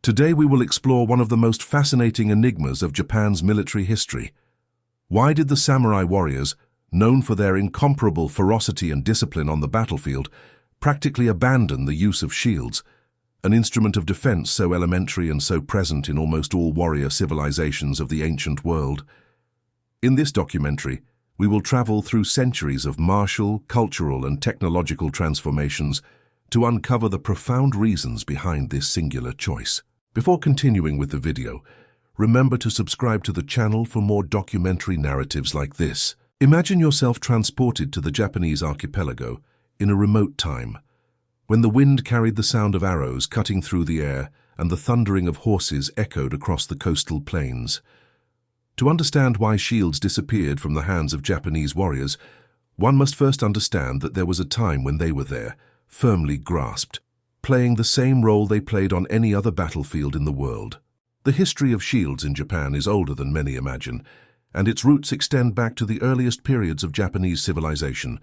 Today we will explore one of the most fascinating enigmas of Japan's military history. Why did the samurai warriors, known for their incomparable ferocity and discipline on the battlefield, practically abandon the use of shields, an instrument of defense so elementary and so present in almost all warrior civilizations of the ancient world? In this documentary, we will travel through centuries of martial, cultural, and technological transformations to uncover the profound reasons behind this singular choice. Before continuing with the video, remember to subscribe to the channel for more documentary narratives like this. Imagine yourself transported to the Japanese archipelago in a remote time, when the wind carried the sound of arrows cutting through the air and the thundering of horses echoed across the coastal plains. To understand why shields disappeared from the hands of Japanese warriors, one must first understand that there was a time when they were there, firmly grasped, playing the same role they played on any other battlefield in the world. The history of shields in Japan is older than many imagine, and its roots extend back to the earliest periods of Japanese civilization,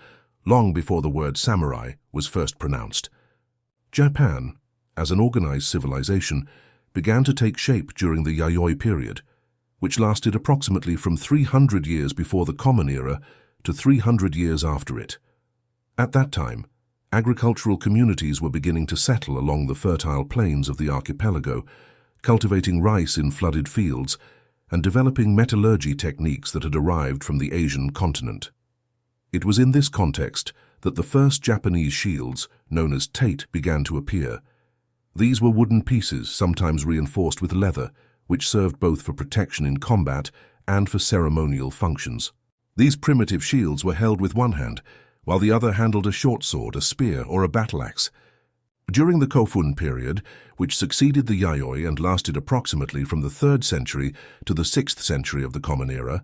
long before the word samurai was first pronounced. Japan, as an organized civilization, began to take shape during the Yayoi period, which lasted approximately from 300 years before the Common Era to 300 years after it. At that time, agricultural communities were beginning to settle along the fertile plains of the archipelago, cultivating rice in flooded fields and developing metallurgy techniques that had arrived from the Asian continent. It was in this context that the first Japanese shields, known as tate, began to appear. These were wooden pieces, sometimes reinforced with leather, which served both for protection in combat and for ceremonial functions. These primitive shields were held with one hand, while the other handled a short sword, a spear, or a battle axe. During the Kofun period, which succeeded the Yayoi and lasted approximately from the 3rd century to the 6th century of the Common Era,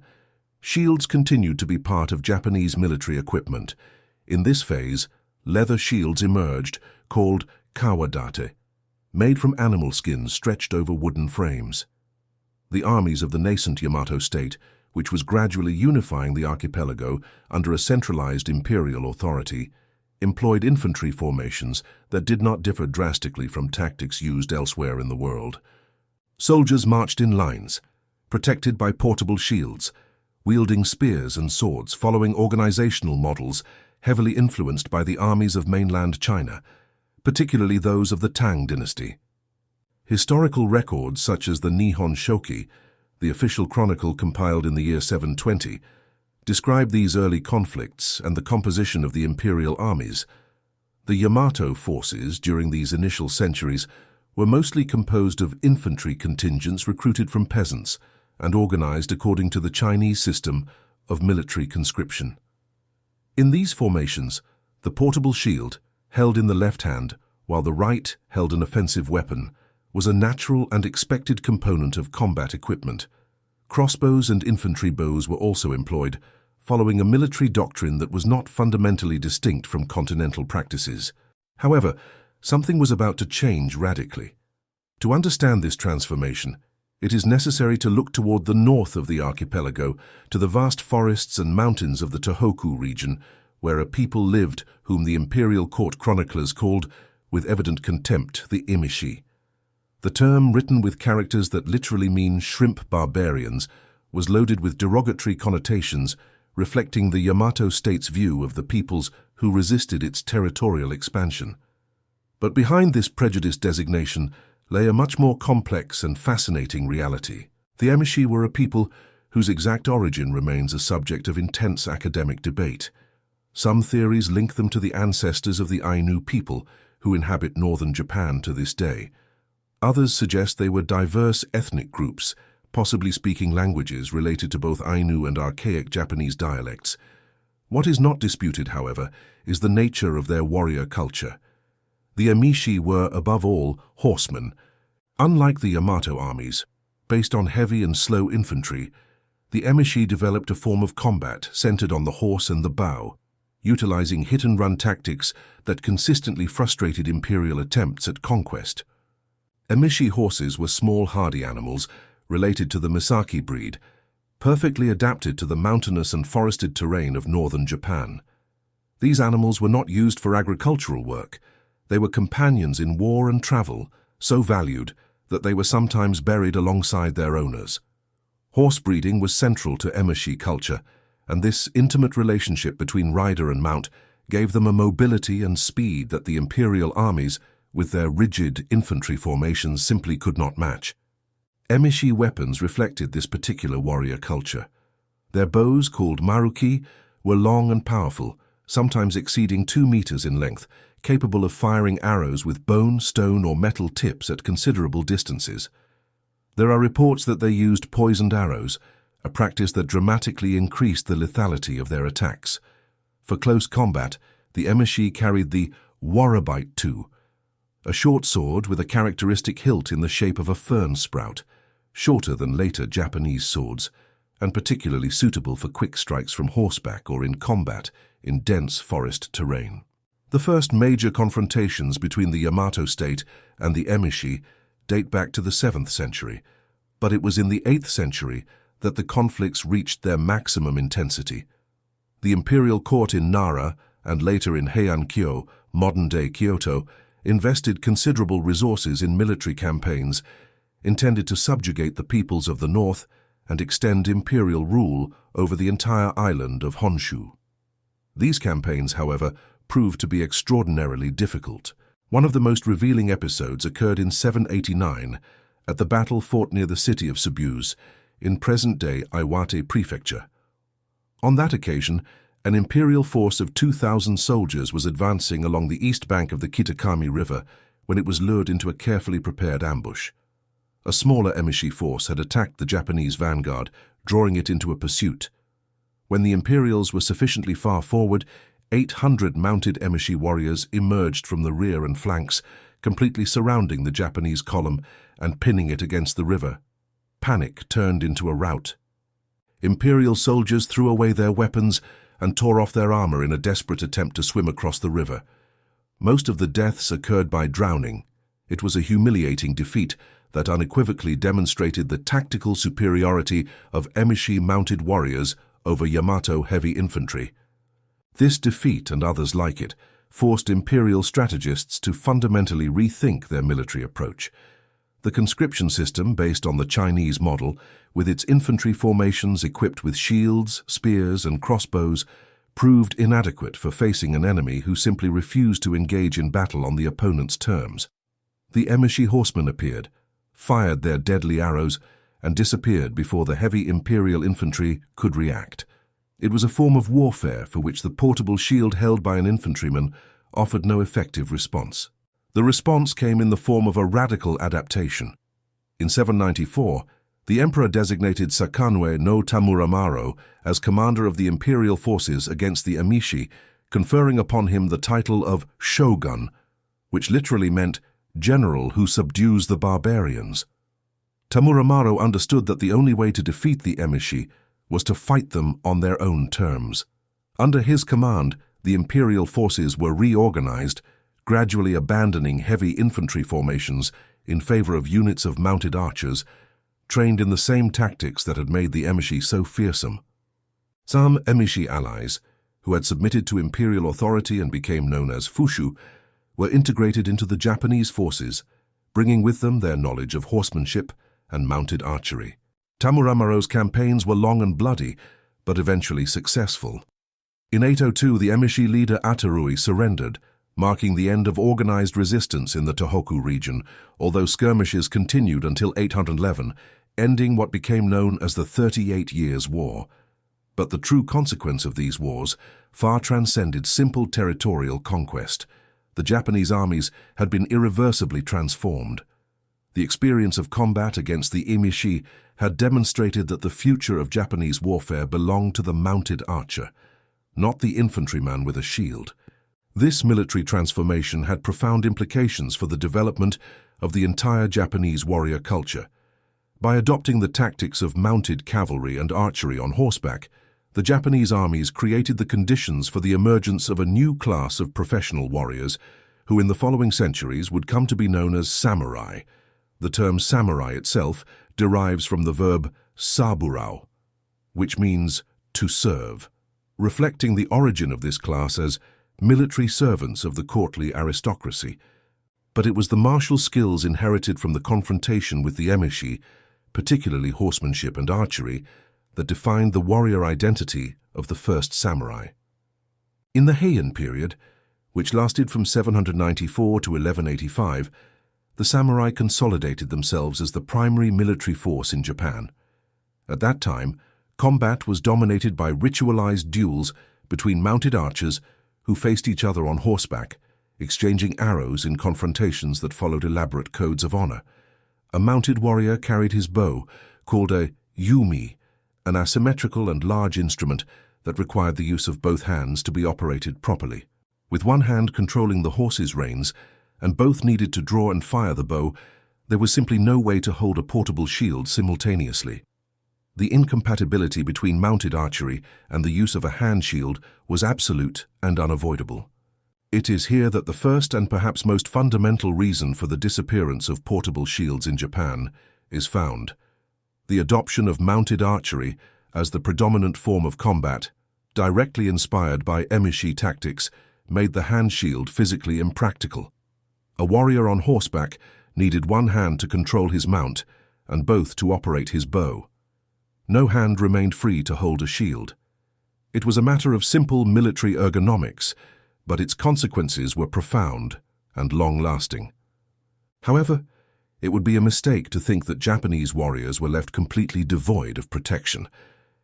shields continued to be part of Japanese military equipment. In this phase, leather shields emerged, called kawadate, made from animal skins stretched over wooden frames. The armies of the nascent Yamato state, which was gradually unifying the archipelago under a centralized imperial authority, employed infantry formations that did not differ drastically from tactics used elsewhere in the world. Soldiers marched in lines, protected by portable shields, wielding spears and swords following organizational models heavily influenced by the armies of mainland China, particularly those of the Tang dynasty. Historical records such as the Nihon Shoki, the official chronicle compiled in the year 720, describe these early conflicts and the composition of the imperial armies. The Yamato forces during these initial centuries were mostly composed of infantry contingents recruited from peasants and organized according to the Chinese system of military conscription. In these formations, the portable shield, held in the left hand while the right held an offensive weapon, was a natural and expected component of combat equipment. Crossbows and infantry bows were also employed, following a military doctrine that was not fundamentally distinct from continental practices. However, something was about to change radically. To understand this transformation, it is necessary to look toward the north of the archipelago, to the vast forests and mountains of the Tohoku region, where a people lived whom the imperial court chroniclers called, with evident contempt, the Emishi. The term, written with characters that literally mean shrimp barbarians, was loaded with derogatory connotations, reflecting the Yamato state's view of the peoples who resisted its territorial expansion. But behind this prejudiced designation lay a much more complex and fascinating reality. The Emishi were a people whose exact origin remains a subject of intense academic debate. Some theories link them to the ancestors of the Ainu people who inhabit northern Japan to this day. Others suggest they were diverse ethnic groups, possibly speaking languages related to both Ainu and archaic Japanese dialects. What is not disputed, however, is the nature of their warrior culture. The Emishi were, above all, horsemen. Unlike the Yamato armies, based on heavy and slow infantry, the Emishi developed a form of combat centered on the horse and the bow, utilizing hit-and-run tactics that consistently frustrated imperial attempts at conquest. Emishi horses were small, hardy animals related to the Misaki breed, perfectly adapted to the mountainous and forested terrain of northern Japan. These animals were not used for agricultural work. They were companions in war and travel, so valued that they were sometimes buried alongside their owners. Horse breeding was central to emishi culture, and this intimate relationship between rider and mount gave them a mobility and speed that the imperial armies, with their rigid infantry formations, simply could not match. Emishi weapons reflected this particular warrior culture. Their bows, called maruki, were long and powerful, sometimes exceeding 2 meters in length, capable of firing arrows with bone, stone, or metal tips at considerable distances. There are reports that they used poisoned arrows, a practice that dramatically increased the lethality of their attacks. For close combat, the emishi carried the warabite-tu, a short sword with a characteristic hilt in the shape of a fern sprout, shorter than later Japanese swords, and particularly suitable for quick strikes from horseback or in combat in dense forest terrain. The first major confrontations between the Yamato state and the emishi date back to the 7th century, but it was in the 8th century that the conflicts reached their maximum intensity. The imperial court in Nara, and later in Heian-kyo, modern-day Kyoto, invested considerable resources in military campaigns intended to subjugate the peoples of the north and extend imperial rule over the entire island of Honshu. These campaigns, however, proved to be extraordinarily difficult. One of the most revealing episodes occurred in 789 at the battle fought near the city of Subuse, in present-day Iwate Prefecture. On that occasion, an imperial force of 2,000 soldiers was advancing along the east bank of the Kitakami River when it was lured into a carefully prepared ambush. A smaller emishi force had attacked the Japanese vanguard, drawing it into a pursuit. When the Imperials were sufficiently far forward, 800 mounted emishi warriors emerged from the rear and flanks, completely surrounding the Japanese column and pinning it against the river. Panic turned into a rout. Imperial soldiers threw away their weapons and tore off their armor in a desperate attempt to swim across the river. Most of the deaths occurred by drowning. It was a humiliating defeat that unequivocally demonstrated the tactical superiority of emishi mounted warriors over Yamato heavy infantry. This defeat and others like it forced imperial strategists to fundamentally rethink their military approach. The conscription system, based on the Chinese model, with its infantry formations equipped with shields, spears, and crossbows, proved inadequate for facing an enemy who simply refused to engage in battle on the opponent's terms. The emishi horsemen appeared, fired their deadly arrows, and disappeared before the heavy imperial infantry could react. It was a form of warfare for which the portable shield held by an infantryman offered no effective response. The response came in the form of a radical adaptation. In 794, the emperor designated Sakanue no Tamuramaro as commander of the imperial forces against the emishi, conferring upon him the title of shogun, which literally meant general who subdues the barbarians. Tamuramaro understood that the only way to defeat the emishi was to fight them on their own terms. Under his command, the imperial forces were reorganized, gradually abandoning heavy infantry formations in favor of units of mounted archers, trained in the same tactics that had made the emishi so fearsome. Some emishi allies, who had submitted to imperial authority and became known as fushu, were integrated into the Japanese forces, bringing with them their knowledge of horsemanship and mounted archery. Tamuramaro's campaigns were long and bloody, but eventually successful. In 802, the emishi leader Atarui surrendered, marking the end of organized resistance in the Tohoku region, although skirmishes continued until 811, ending what became known as the 38 Years' War. But the true consequence of these wars far transcended simple territorial conquest. The Japanese armies had been irreversibly transformed. The experience of combat against the emishi had demonstrated that the future of Japanese warfare belonged to the mounted archer, not the infantryman with a shield. This military transformation had profound implications for the development of the entire Japanese warrior culture. By adopting the tactics of mounted cavalry and archery on horseback, the Japanese armies created the conditions for the emergence of a new class of professional warriors who in the following centuries would come to be known as samurai. The term samurai itself derives from the verb saburao, which means to serve, reflecting the origin of this class as military servants of the courtly aristocracy. But it was the martial skills inherited from the confrontation with the emishi, particularly horsemanship and archery, that defined the warrior identity of the first samurai. In the Heian period, which lasted from 794 to 1185, the samurai consolidated themselves as the primary military force in Japan. At that time, combat was dominated by ritualized duels between mounted archers who faced each other on horseback, exchanging arrows in confrontations that followed elaborate codes of honor. A mounted warrior carried his bow, called a yumi, an asymmetrical and large instrument that required the use of both hands to be operated properly. With one hand controlling the horse's reins, and both needed to draw and fire the bow, there was simply no way to hold a portable shield simultaneously. The incompatibility between mounted archery and the use of a hand shield was absolute and unavoidable. It is here that the first and perhaps most fundamental reason for the disappearance of portable shields in Japan is found. The adoption of mounted archery as the predominant form of combat, directly inspired by emishi tactics, made the hand shield physically impractical. A warrior on horseback needed one hand to control his mount and both to operate his bow. No hand remained free to hold a shield. It was a matter of simple military ergonomics, but its consequences were profound and long-lasting. However, it would be a mistake to think that Japanese warriors were left completely devoid of protection.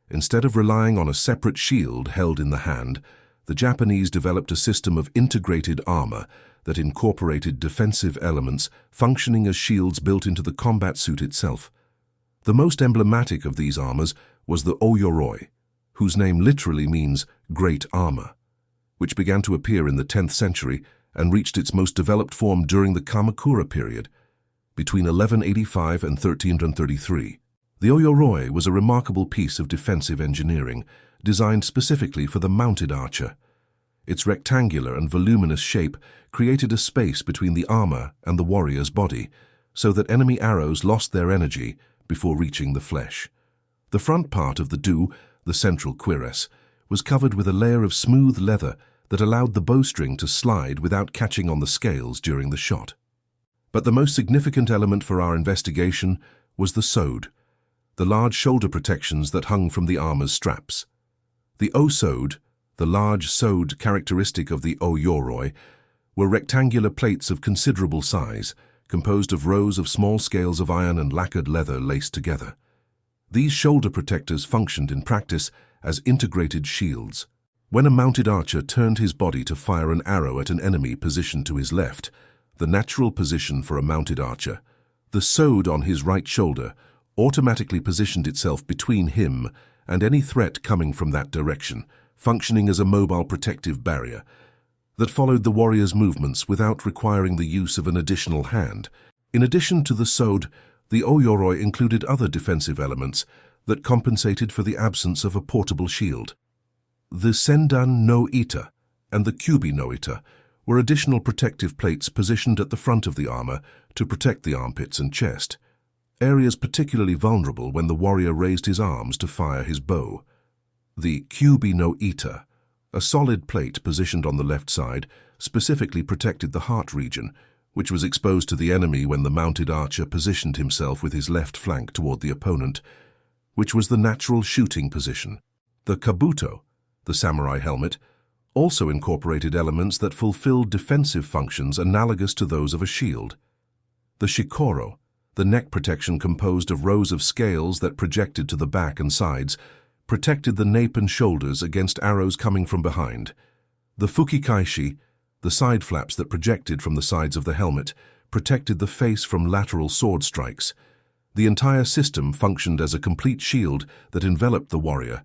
Instead of relying on a separate shield held in the hand, the Japanese developed a system of integrated armor that incorporated defensive elements functioning as shields built into the combat suit itself. The most emblematic of these armors was the oyoroi, whose name literally means great armor, which began to appear in the 10th century and reached its most developed form during the Kamakura period, between 1185 and 1333. The oyoroi was a remarkable piece of defensive engineering, designed specifically for the mounted archer. Its rectangular and voluminous shape created a space between the armor and the warrior's body, so that enemy arrows lost their energy before reaching the flesh. The front part of the do, the central cuirass, was covered with a layer of smooth leather that allowed the bowstring to slide without catching on the scales during the shot. But the most significant element for our investigation was the sword, the large shoulder protections that hung from the armor's straps. The o-sword, the large sword characteristic of the oyoroi, were rectangular plates of considerable size, composed of rows of small scales of iron and lacquered leather laced together. These shoulder protectors functioned in practice as integrated shields. When a mounted archer turned his body to fire an arrow at an enemy positioned to his left, the natural position for a mounted archer, the sword on his right shoulder automatically positioned itself between him and any threat coming from that direction, functioning as a mobile protective barrier that followed the warrior's movements without requiring the use of an additional hand. In addition to the sword, the oyoroi included other defensive elements that compensated for the absence of a portable shield. The sendan no ita and the kyubi no ita were additional protective plates positioned at the front of the armor to protect the armpits and chest, areas particularly vulnerable when the warrior raised his arms to fire his bow. The kyubi no ita, a solid plate positioned on the left side, specifically protected the heart region, which was exposed to the enemy when the mounted archer positioned himself with his left flank toward the opponent, which was the natural shooting position. The kabuto, the samurai helmet, also incorporated elements that fulfilled defensive functions analogous to those of a shield. The shikoro, the neck protection composed of rows of scales that projected to the back and sides, protected the nape and shoulders against arrows coming from behind. The fukikaishi, the side flaps that projected from the sides of the helmet, protected the face from lateral sword strikes. The entire system functioned as a complete shield that enveloped the warrior,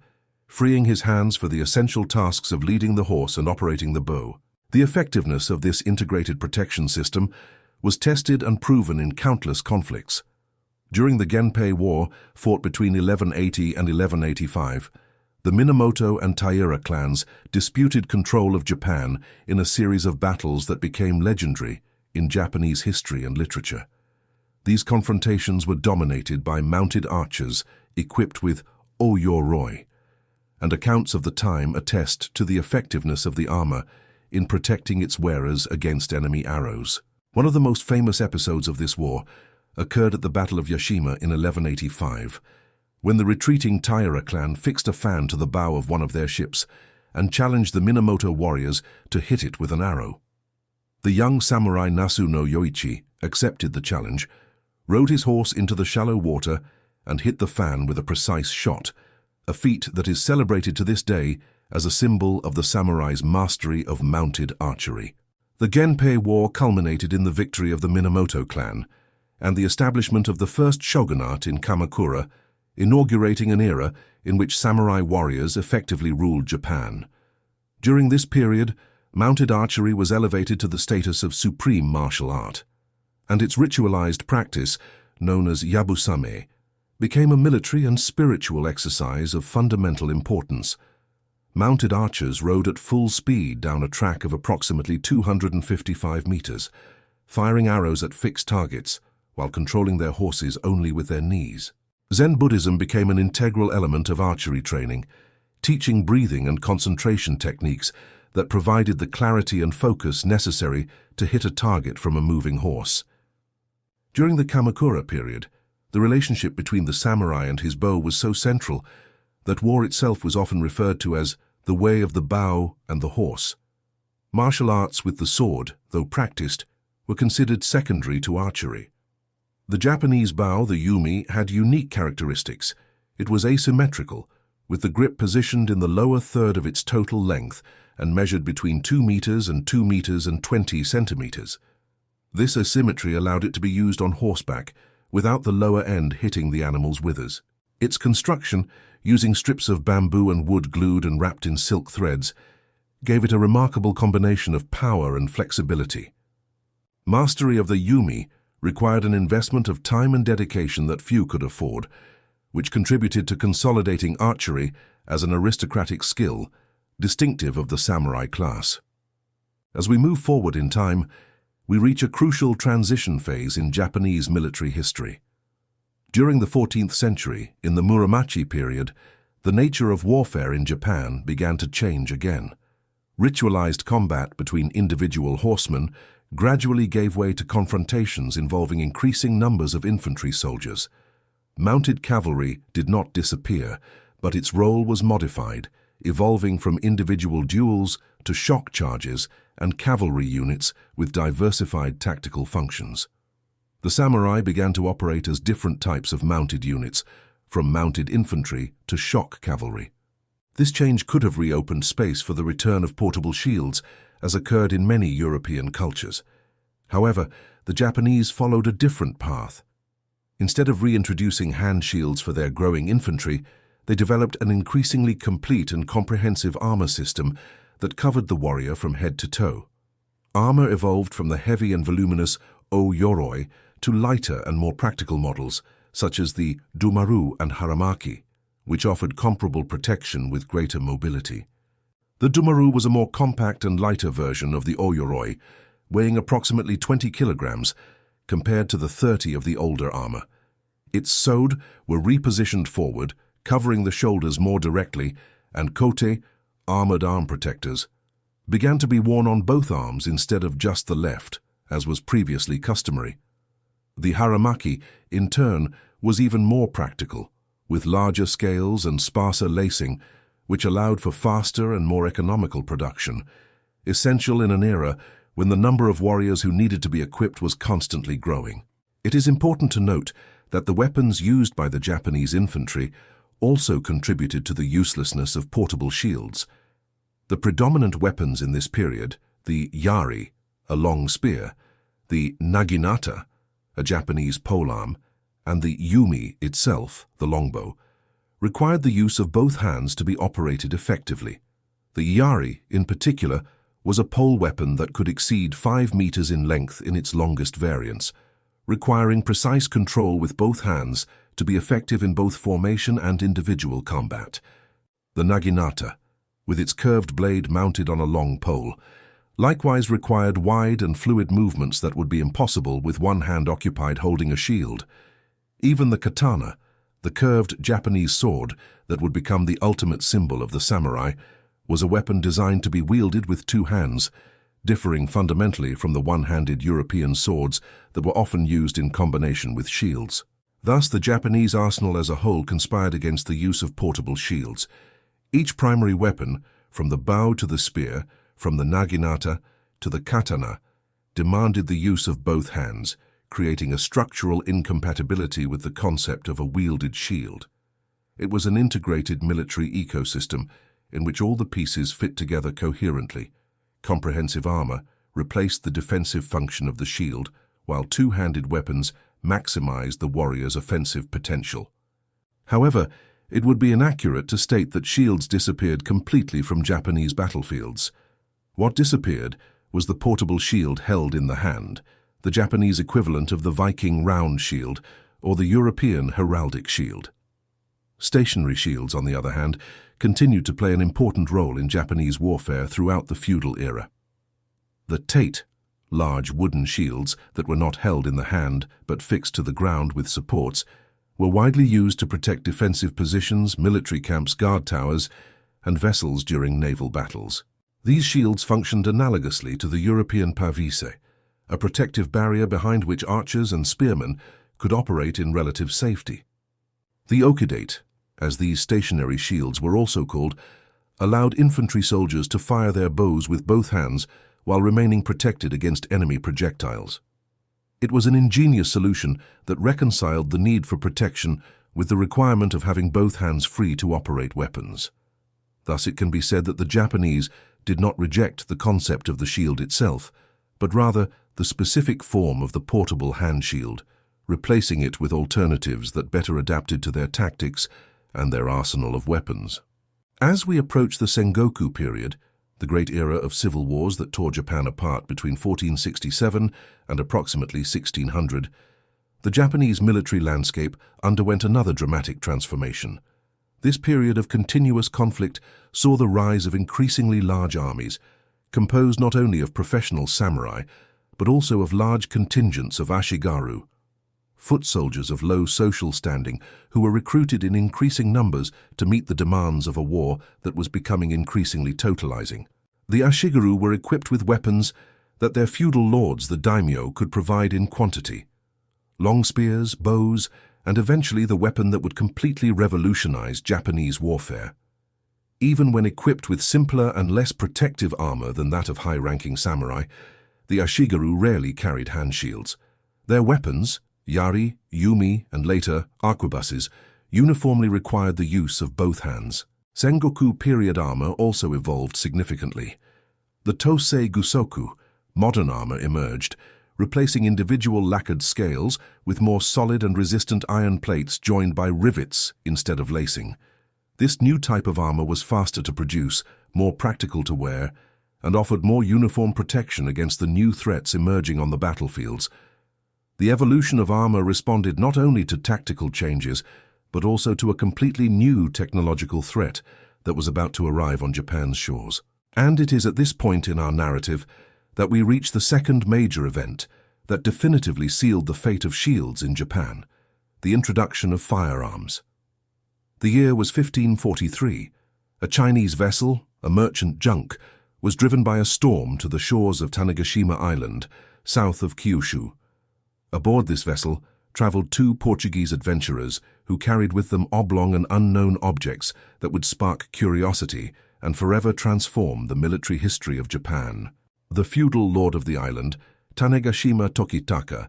freeing his hands for the essential tasks of leading the horse and operating the bow. The effectiveness of this integrated protection system was tested and proven in countless conflicts. During the Genpei War, fought between 1180 and 1185, the Minamoto and Taira clans disputed control of Japan in a series of battles that became legendary in Japanese history and literature. These confrontations were dominated by mounted archers equipped with oyoroi, and accounts of the time attest to the effectiveness of the armor in protecting its wearers against enemy arrows. One of the most famous episodes of this war occurred at the Battle of Yashima in 1185, when the retreating Taira clan fixed a fan to the bow of one of their ships and challenged the Minamoto warriors to hit it with an arrow. The young samurai Nasu no Yoichi accepted the challenge, rode his horse into the shallow water, and hit the fan with a precise shot, a feat that is celebrated to this day as a symbol of the samurai's mastery of mounted archery. The Genpei War culminated in the victory of the Minamoto clan and the establishment of the first shogunate in Kamakura, inaugurating an era in which samurai warriors effectively ruled Japan. During this period, mounted archery was elevated to the status of supreme martial art, and its ritualized practice, known as yabusame, became a military and spiritual exercise of fundamental importance. Mounted archers rode at full speed down a track of approximately 255 meters, firing arrows at fixed targets while controlling their horses only with their knees. Zen Buddhism became an integral element of archery training, teaching breathing and concentration techniques that provided the clarity and focus necessary to hit a target from a moving horse. During the Kamakura period, the relationship between the samurai and his bow was so central that war itself was often referred to as the way of the bow and the horse. Martial arts with the sword, though practiced, were considered secondary to archery. The Japanese bow, the yumi, had unique characteristics. It was asymmetrical, with the grip positioned in the lower third of its total length and measured between 2 meters and 2 meters and 20 centimeters. This asymmetry allowed it to be used on horseback, without the lower end hitting the animal's withers. Its construction, using strips of bamboo and wood glued and wrapped in silk threads, gave it a remarkable combination of power and flexibility. Mastery of the yumi required an investment of time and dedication that few could afford, which contributed to consolidating archery as an aristocratic skill, distinctive of the samurai class. As we move forward in time, we reach a crucial transition phase in Japanese military history. During the 14th century, in the Muromachi period, the nature of warfare in Japan began to change again. Ritualized combat between individual horsemen gradually gave way to confrontations involving increasing numbers of infantry soldiers. Mounted cavalry did not disappear, but its role was modified, evolving from individual duels to shock charges and cavalry units with diversified tactical functions. The samurai began to operate as different types of mounted units, from mounted infantry to shock cavalry. This change could have reopened space for the return of portable shields, as occurred in many European cultures. However, the Japanese followed a different path. Instead of reintroducing hand shields for their growing infantry, they developed an increasingly complete and comprehensive armor system that covered the warrior from head to toe. Armor evolved from the heavy and voluminous o-yoroi to lighter and more practical models, such as the dumaru and haramaki, which offered comparable protection with greater mobility. The dumaru was a more compact and lighter version of the o-yoroi, weighing approximately 20 kilograms, compared to the 30 of the older armor. Its sode were repositioned forward, covering the shoulders more directly, and kote, armored arm protectors, began to be worn on both arms instead of just the left, as was previously customary. The haramaki, in turn, was even more practical, with larger scales and sparser lacing, which allowed for faster and more economical production, essential in an era when the number of warriors who needed to be equipped was constantly growing. It is important to note that the weapons used by the Japanese infantry also contributed to the uselessness of portable shields. The predominant weapons in this period, the yari, a long spear, the naginata, a Japanese polearm, and the yumi itself, the longbow, required the use of both hands to be operated effectively. The yari, in particular, was a pole weapon that could exceed 5 meters in length in its longest variants, requiring precise control with both hands to be effective in both formation and individual combat. The naginata, with its curved blade mounted on a long pole, likewise required wide and fluid movements that would be impossible with one hand occupied holding a shield. Even the katana, the curved Japanese sword that would become the ultimate symbol of the samurai, was a weapon designed to be wielded with 2 hands, differing fundamentally from the one-handed European swords that were often used in combination with shields. Thus, the Japanese arsenal as a whole conspired against the use of portable shields. Each primary weapon, from the bow to the spear, from the naginata to the katana, demanded the use of both hands, creating a structural incompatibility with the concept of a wielded shield. It was an integrated military ecosystem in which all the pieces fit together coherently. Comprehensive armor replaced the defensive function of the shield, while two-handed weapons maximized the warrior's offensive potential. However, it would be inaccurate to state that shields disappeared completely from Japanese battlefields. What disappeared was the portable shield held in the hand, the Japanese equivalent of the Viking round shield or the European heraldic shield. Stationary shields, on the other hand, continued to play an important role in Japanese warfare throughout the feudal era. The tate, large wooden shields that were not held in the hand but fixed to the ground with supports, were widely used to protect defensive positions, military camps, guard towers, and vessels during naval battles. These shields functioned analogously to the European pavise, a protective barrier behind which archers and spearmen could operate in relative safety. The okidate, as these stationary shields were also called, allowed infantry soldiers to fire their bows with both hands while remaining protected against enemy projectiles. It was an ingenious solution that reconciled the need for protection with the requirement of having both hands free to operate weapons. Thus, it can be said that the Japanese did not reject the concept of the shield itself, but rather the specific form of the portable hand shield, replacing it with alternatives that better adapted to their tactics and their arsenal of weapons. As we approach the Sengoku period, the great era of civil wars that tore Japan apart between 1467 and approximately 1600, the Japanese military landscape underwent another dramatic transformation. This period of continuous conflict saw the rise of increasingly large armies, composed not only of professional samurai, but also of large contingents of ashigaru, foot soldiers of low social standing who were recruited in increasing numbers to meet the demands of a war that was becoming increasingly totalizing. The ashigaru were equipped with weapons that their feudal lords, the daimyo, could provide in quantity: long spears, bows, and eventually the weapon that would completely revolutionize Japanese warfare. Even when equipped with simpler and less protective armor than that of high-ranking samurai, the ashigaru rarely carried hand shields. Their weapons, yari, yumi, and later arquebuses, uniformly required the use of both hands. Sengoku period armor also evolved significantly. The Tosei Gusoku, modern armor, emerged, replacing individual lacquered scales with more solid and resistant iron plates joined by rivets instead of lacing. This new type of armor was faster to produce, more practical to wear, and offered more uniform protection against the new threats emerging on the battlefields. The evolution of armor responded not only to tactical changes, but also to a completely new technological threat that was about to arrive on Japan's shores. And it is at this point in our narrative that we reach the second major event that definitively sealed the fate of shields in Japan: the introduction of firearms. The year was 1543. A Chinese vessel, a merchant junk, was driven by a storm to the shores of Tanegashima Island, south of Kyushu. Aboard this vessel traveled two Portuguese adventurers who carried with them oblong and unknown objects that would spark curiosity and forever transform the military history of Japan. The feudal lord of the island, Tanegashima Tokitaka,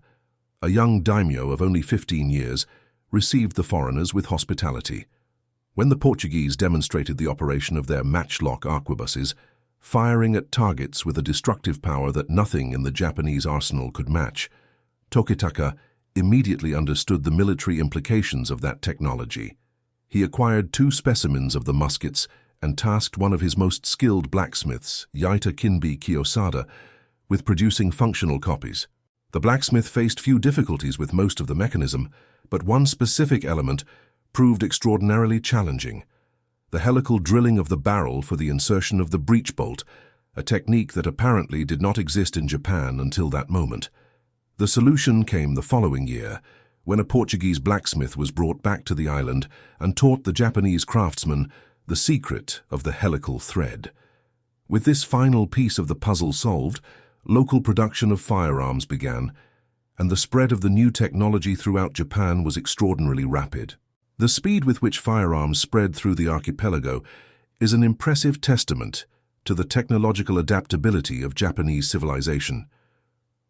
a young daimyo of only 15 years, received the foreigners with hospitality. When the Portuguese demonstrated the operation of their matchlock arquebuses, firing at targets with a destructive power that nothing in the Japanese arsenal could match, Tokitaka immediately understood the military implications of that technology. He acquired 2 specimens of the muskets and tasked one of his most skilled blacksmiths, Yaita Kinbi Kiyosada, with producing functional copies. The blacksmith faced few difficulties with most of the mechanism, but one specific element proved extraordinarily challenging: the helical drilling of the barrel for the insertion of the breech bolt, a technique that apparently did not exist in Japan until that moment. The solution came the following year, when a Portuguese blacksmith was brought back to the island and taught the Japanese craftsmen the secret of the helical thread. With this final piece of the puzzle solved, local production of firearms began, and the spread of the new technology throughout Japan was extraordinarily rapid. The speed with which firearms spread through the archipelago is an impressive testament to the technological adaptability of Japanese civilization.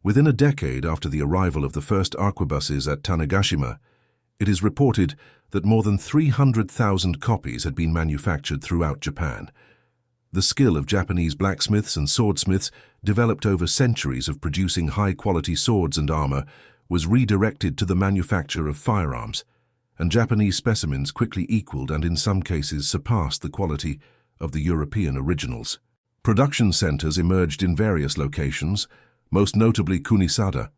Within a decade after the arrival of the first arquebuses at Tanegashima, it is reported that more than 300,000 copies had been manufactured throughout Japan. The skill of Japanese blacksmiths and swordsmiths, developed over centuries of producing high-quality swords and armor, was redirected to the manufacture of firearms, and Japanese specimens quickly equaled and in some cases surpassed the quality of the European originals. Production centers emerged in various locations, most notably Kunisada,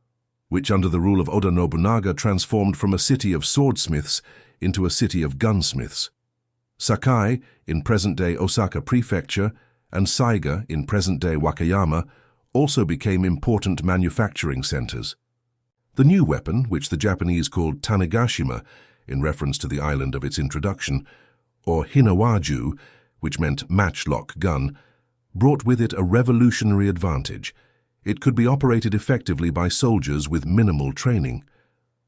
which under the rule of Oda Nobunaga transformed from a city of swordsmiths into a city of gunsmiths. Sakai, in present-day Osaka Prefecture, and Saiga, in present-day Wakayama, also became important manufacturing centers. The new weapon, which the Japanese called Tanegashima, in reference to the island of its introduction, or Hinawaju, which meant matchlock gun, brought with it a revolutionary advantage. It could be operated effectively by soldiers with minimal training.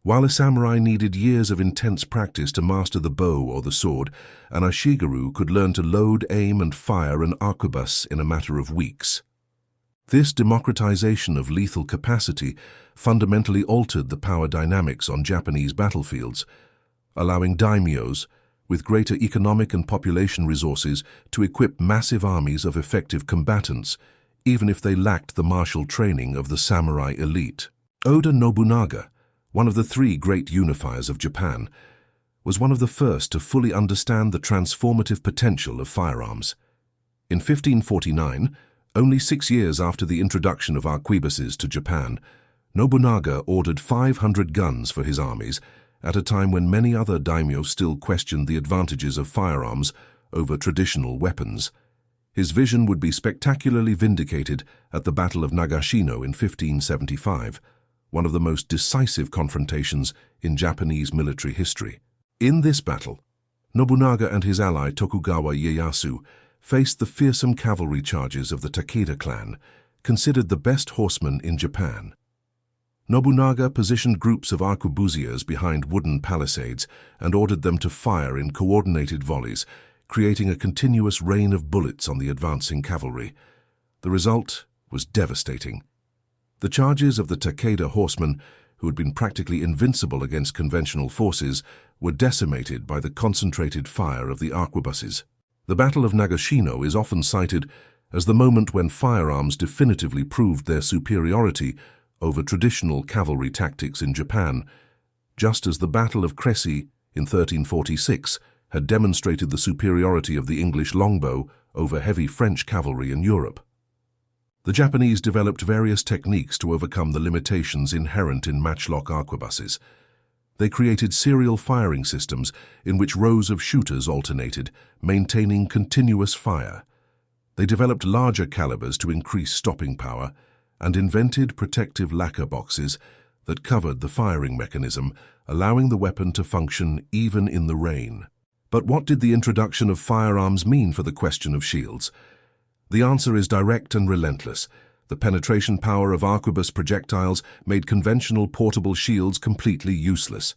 While a samurai needed years of intense practice to master the bow or the sword, an ashigaru could learn to load, aim, and fire an arquebus in a matter of weeks. This democratization of lethal capacity fundamentally altered the power dynamics on Japanese battlefields, allowing daimyos, with greater economic and population resources, to equip massive armies of effective combatants, even if they lacked the martial training of the samurai elite. Oda Nobunaga, one of the three great unifiers of Japan, was one of the first to fully understand the transformative potential of firearms. In 1549, only 6 years after the introduction of arquebuses to Japan, Nobunaga ordered 500 guns for his armies at a time when many other daimyo still questioned the advantages of firearms over traditional weapons. His vision would be spectacularly vindicated at the Battle of Nagashino in 1575, one of the most decisive confrontations in Japanese military history. In this battle, Nobunaga and his ally Tokugawa Ieyasu faced the fearsome cavalry charges of the Takeda clan, considered the best horsemen in Japan. Nobunaga positioned groups of arquebusiers behind wooden palisades and ordered them to fire in coordinated volleys, creating a continuous rain of bullets on the advancing cavalry. The result was devastating. The charges of the Takeda horsemen, who had been practically invincible against conventional forces, were decimated by the concentrated fire of the arquebuses. The Battle of Nagashino is often cited as the moment when firearms definitively proved their superiority over traditional cavalry tactics in Japan, just as the Battle of Crécy in 1346 had demonstrated the superiority of the English longbow over heavy French cavalry in Europe. The Japanese developed various techniques to overcome the limitations inherent in matchlock arquebuses. They created serial firing systems in which rows of shooters alternated, maintaining continuous fire. They developed larger calibers to increase stopping power and invented protective lacquer boxes that covered the firing mechanism, allowing the weapon to function even in the rain. But what did the introduction of firearms mean for the question of shields? The answer is direct and relentless. The penetration power of arquebus projectiles made conventional portable shields completely useless.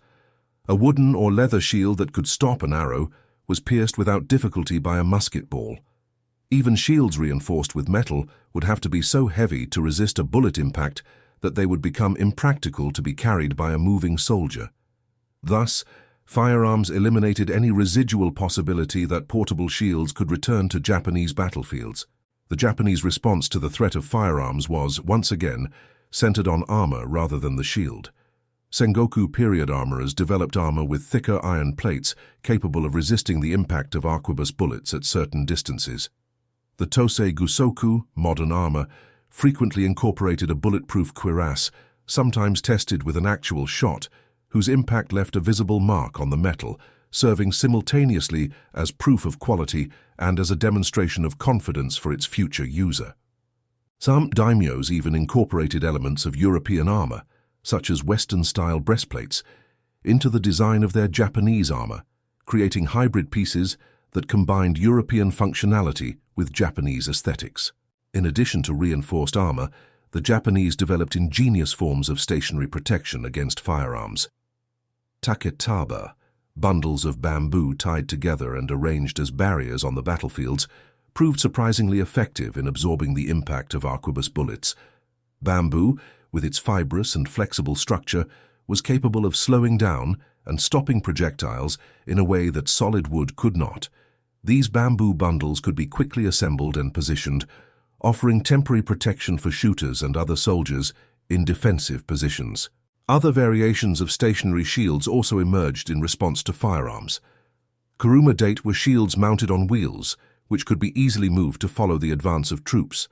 A wooden or leather shield that could stop an arrow was pierced without difficulty by a musket ball. Even shields reinforced with metal would have to be so heavy to resist a bullet impact that they would become impractical to be carried by a moving soldier. Thus, firearms eliminated any residual possibility that portable shields could return to Japanese battlefields. The Japanese response to the threat of firearms was, once again, centered on armor rather than the shield. Sengoku period armorers developed armor with thicker iron plates capable of resisting the impact of arquebus bullets at certain distances. The Tosei Gusoku, modern armor, frequently incorporated a bulletproof cuirass, sometimes tested with an actual shot, whose impact left a visible mark on the metal, serving simultaneously as proof of quality and as a demonstration of confidence for its future user. Some daimyos even incorporated elements of European armor, such as Western-style breastplates, into the design of their Japanese armor, creating hybrid pieces that combined European functionality with Japanese aesthetics. In addition to reinforced armor, the Japanese developed ingenious forms of stationary protection against firearms. Taketaba, bundles of bamboo tied together and arranged as barriers on the battlefields, proved surprisingly effective in absorbing the impact of arquebus bullets. Bamboo, with its fibrous and flexible structure, was capable of slowing down and stopping projectiles in a way that solid wood could not. These bamboo bundles could be quickly assembled and positioned, offering temporary protection for shooters and other soldiers in defensive positions. Other variations of stationary shields also emerged in response to firearms. Kuruma date were shields mounted on wheels, which could be easily moved to follow the advance of troops.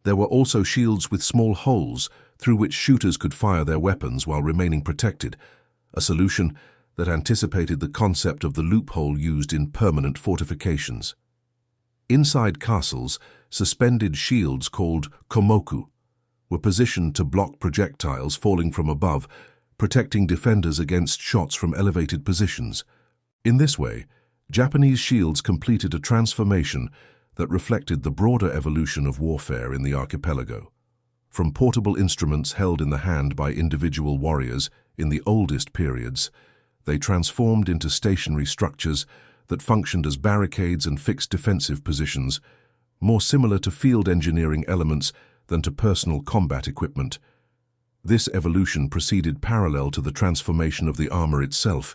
There were also shields with small holes through which shooters could fire their weapons while remaining protected, a solution that anticipated the concept of the loophole used in permanent fortifications. Inside castles, suspended shields called komoku were positioned to block projectiles falling from above, protecting defenders against shots from elevated positions. In this way, Japanese shields completed a transformation that reflected the broader evolution of warfare in the archipelago. From portable instruments held in the hand by individual warriors in the oldest periods, they transformed into stationary structures that functioned as barricades and fixed defensive positions, more similar to field engineering elements than to personal combat equipment. This evolution proceeded parallel to the transformation of the armor itself,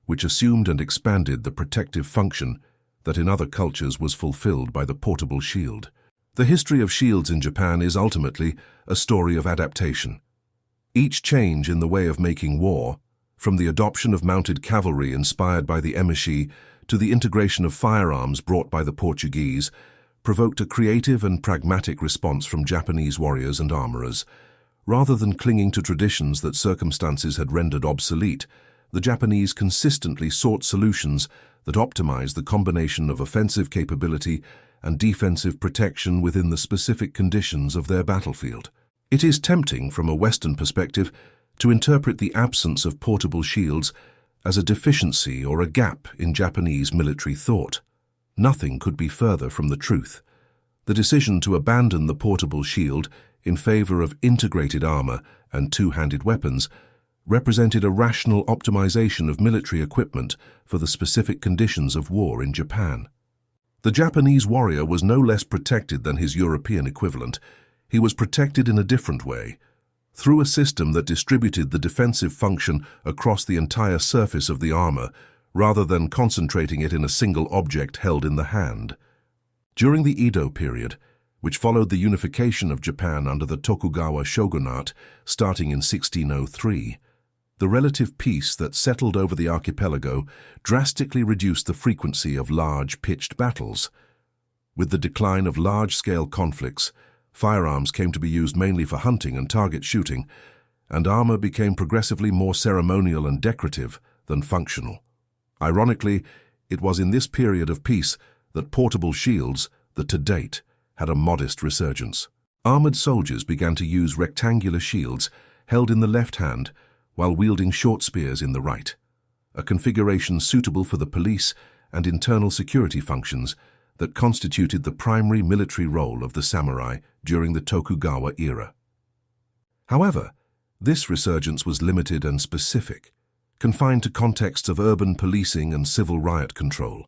which assumed and expanded the protective function that in other cultures was fulfilled by the portable shield. The history of shields in Japan is ultimately a story of adaptation. Each change in the way of making war, from the adoption of mounted cavalry inspired by the emishi to the integration of firearms brought by the Portuguese, provoked a creative and pragmatic response from Japanese warriors and armorers. Rather than clinging to traditions that circumstances had rendered obsolete, the Japanese consistently sought solutions that optimized the combination of offensive capability and defensive protection within the specific conditions of their battlefield. It is tempting, from a Western perspective, to interpret the absence of portable shields as a deficiency or a gap in Japanese military thought. Nothing could be further from the truth. The decision to abandon the portable shield in favor of integrated armor and two-handed weapons represented a rational optimization of military equipment for the specific conditions of war in Japan. The Japanese warrior was no less protected than his European equivalent. He was protected in a different way, through a system that distributed the defensive function across the entire surface of the armor, rather than concentrating it in a single object held in the hand. During the Edo period, which followed the unification of Japan under the Tokugawa shogunate starting in 1603, the relative peace that settled over the archipelago drastically reduced the frequency of large, pitched battles. With the decline of large-scale conflicts, firearms came to be used mainly for hunting and target shooting, and armor became progressively more ceremonial and decorative than functional. Ironically, it was in this period of peace that portable shields, that to date, had a modest resurgence. Armored soldiers began to use rectangular shields held in the left hand while wielding short spears in the right, a configuration suitable for the police and internal security functions that constituted the primary military role of the samurai during the Tokugawa era. However, this resurgence was limited and specific, confined to contexts of urban policing and civil riot control,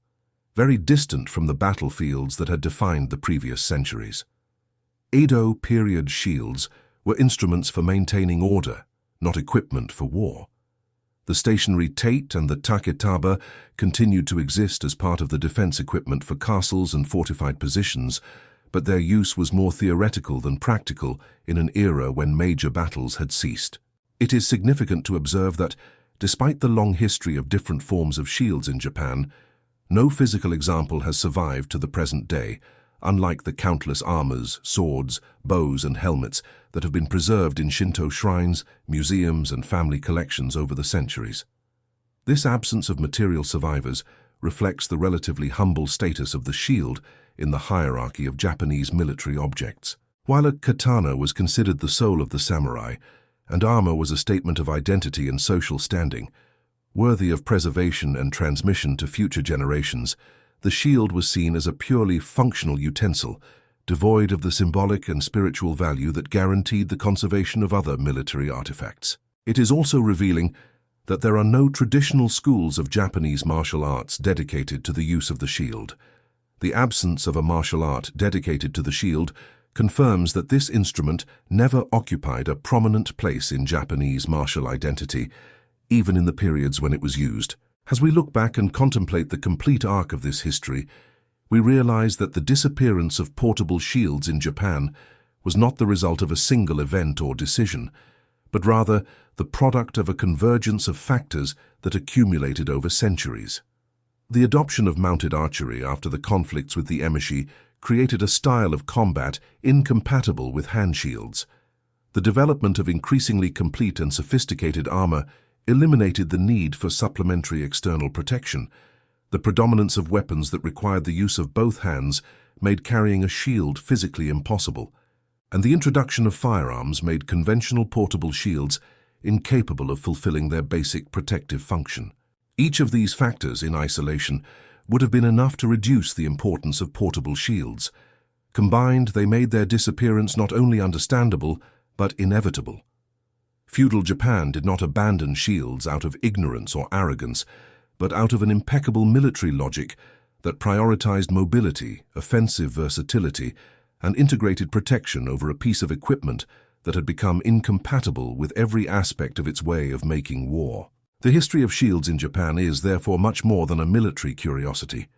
very distant from the battlefields that had defined the previous centuries. Edo period shields were instruments for maintaining order, not equipment for war. The stationary tate and the taketaba continued to exist as part of the defense equipment for castles and fortified positions, but their use was more theoretical than practical in an era when major battles had ceased. It is significant to observe that, despite the long history of different forms of shields in Japan, no physical example has survived to the present day, unlike the countless armors, swords, bows, and helmets that have been preserved in Shinto shrines, museums, and family collections over the centuries. This absence of material survivors reflects the relatively humble status of the shield in the hierarchy of Japanese military objects. While a katana was considered the soul of the samurai, and armor was a statement of identity and social standing, worthy of preservation and transmission to future generations, the shield was seen as a purely functional utensil, devoid of the symbolic and spiritual value that guaranteed the conservation of other military artifacts. It is also revealing that there are no traditional schools of Japanese martial arts dedicated to the use of the shield. The absence of a martial art dedicated to the shield confirms that this instrument never occupied a prominent place in Japanese martial identity, even in the periods when it was used. As we look back and contemplate the complete arc of this history, we realize that the disappearance of portable shields in Japan was not the result of a single event or decision, but rather the product of a convergence of factors that accumulated over centuries. The adoption of mounted archery after the conflicts with the emishi created a style of combat incompatible with hand shields. The development of increasingly complete and sophisticated armor eliminated the need for supplementary external protection. The predominance of weapons that required the use of both hands made carrying a shield physically impossible, and the introduction of firearms made conventional portable shields incapable of fulfilling their basic protective function. Each of these factors in isolation would have been enough to reduce the importance of portable shields. Combined, they made their disappearance not only understandable, but inevitable. Feudal Japan did not abandon shields out of ignorance or arrogance, but out of an impeccable military logic that prioritized mobility, offensive versatility, and integrated protection over a piece of equipment that had become incompatible with every aspect of its way of making war. The history of shields in Japan is, therefore, much more than a military curiosity.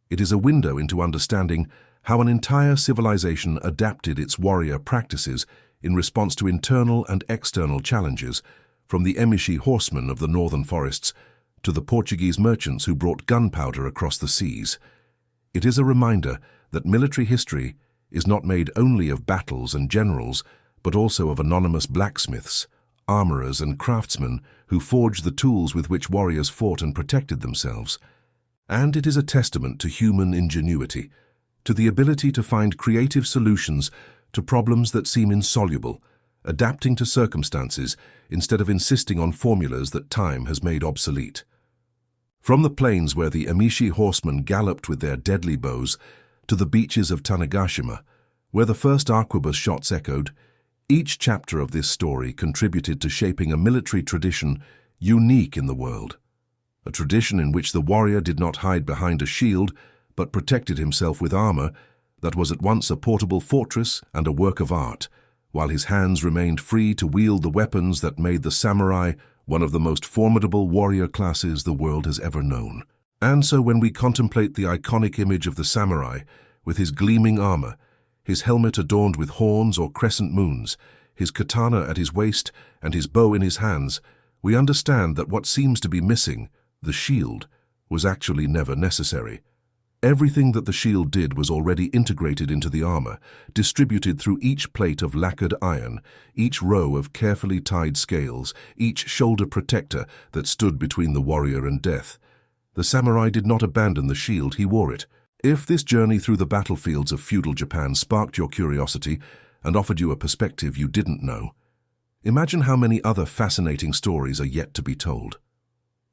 It is a window into understanding how an entire civilization adapted its warrior practices in response to internal and external challenges, from the emishi horsemen of the northern forests to the Portuguese merchants who brought gunpowder across the seas. It is a reminder that military history is not made only of battles and generals, but also of anonymous blacksmiths, armorers and craftsmen who forged the tools with which warriors fought and protected themselves. And it is a testament to human ingenuity, to the ability to find creative solutions to problems that seem insoluble, adapting to circumstances instead of insisting on formulas that time has made obsolete. From the plains where the emishi horsemen galloped with their deadly bows to the beaches of Tanegashima, where the first arquebus shots echoed, each chapter of this story contributed to shaping a military tradition unique in the world. A tradition in which the warrior did not hide behind a shield, but protected himself with armor that was at once a portable fortress and a work of art, while his hands remained free to wield the weapons that made the samurai one of the most formidable warrior classes the world has ever known. And so when we contemplate the iconic image of the samurai, with his gleaming armor, his helmet adorned with horns or crescent moons, his katana at his waist and his bow in his hands, we understand that what seems to be missing, the shield, was actually never necessary. Everything that the shield did was already integrated into the armor, distributed through each plate of lacquered iron, each row of carefully tied scales, each shoulder protector that stood between the warrior and death. The samurai did not abandon the shield, he wore it. If this journey through the battlefields of feudal Japan sparked your curiosity and offered you a perspective you didn't know, imagine how many other fascinating stories are yet to be told.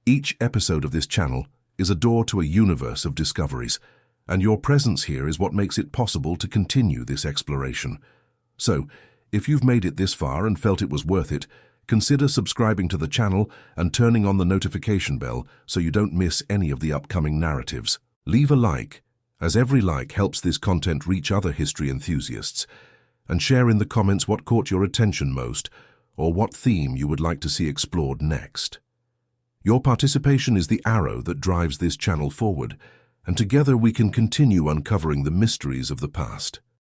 Each episode of this channel is a door to a universe of discoveries, and your presence here is what makes it possible to continue this exploration. So, if you've made it this far and felt it was worth it, consider subscribing to the channel and turning on the notification bell so you don't miss any of the upcoming narratives. Leave a like, as every like helps this content reach other history enthusiasts, and share in the comments what caught your attention most, or what theme you would like to see explored next. Your participation is the arrow that drives this channel forward, and together we can continue uncovering the mysteries of the past.